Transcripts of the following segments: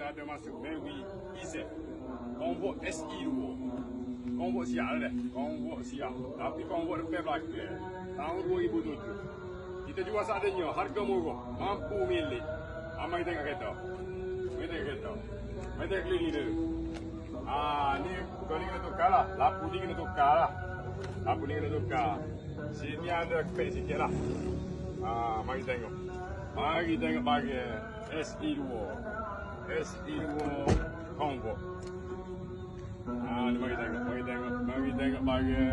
kita ada masuk Mary Izzet. Convoy SE2. Convoy siap dah. Convoy siap. Tapi convoy depan belakang. Tahun 2007. Kita jual seadanya, harga murah, mampu milik. Mari tengok kereta. Mari tengok kereta. Mari tengok keliling dulu. Ni kau ni kena tukar lah. Lampu ni kena tukar lah. Lampu ni kena tukar. Sini ada kepek sikit lah. Mari tengok. Mari tengok bagi SE2. SE2 Convoy. Ni mari tengok bagi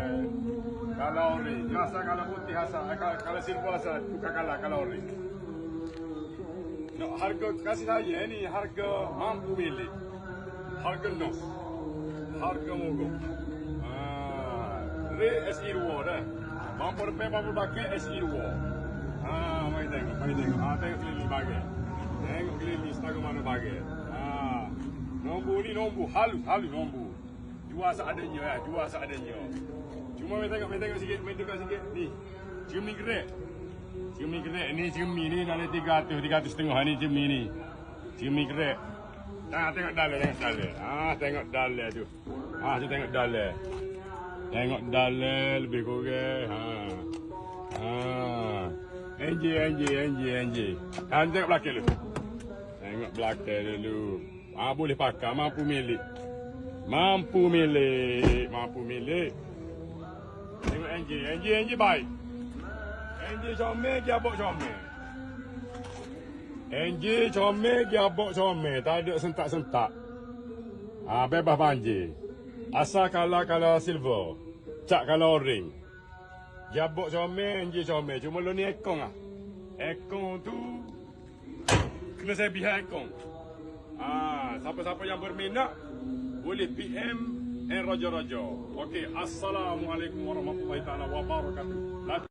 kalori. Biasa kalau putih asal, kalau silver asal tukar kalah kalori. No, harga kasih saya ni harga mampu milik. Harga nos. Harga mogok. SE2 dah. Mampu depan mampu pakai SE2. Mari tengok. Tengok keliling bagi. Tengok keliling setengah mana bagi. Nombor ni nombor halus nombor. Jual seadanya ya, jual seadanya. Cuma mari tengok sikit, ni. Cermin gerak. Ni cermin ni dalam 300.5 ni cermin ni. Cermin gerak. Tengok dalam. Tengok dalam tu. Tu tengok dalam. Tengok dalam lebih kurang. NJ. Tengok belakang dulu. Tengok belakang dulu. Boleh pakai, mampu milik. Tengok NJ baik. NJ comel, jabok comel. NJ comel, jabok comel. Tak ada sentak-sentak. Bebas banjir. Asal kalau silver. Cak kalau ring. Jabok comel, NJ comel. Cuma lo ni ekong lah. Ekong tu kena saya pihak ekong. Siapa-siapa yang berminat boleh PM Roger. Okey, assalamualaikum warahmatullahi taala wabarakatuh.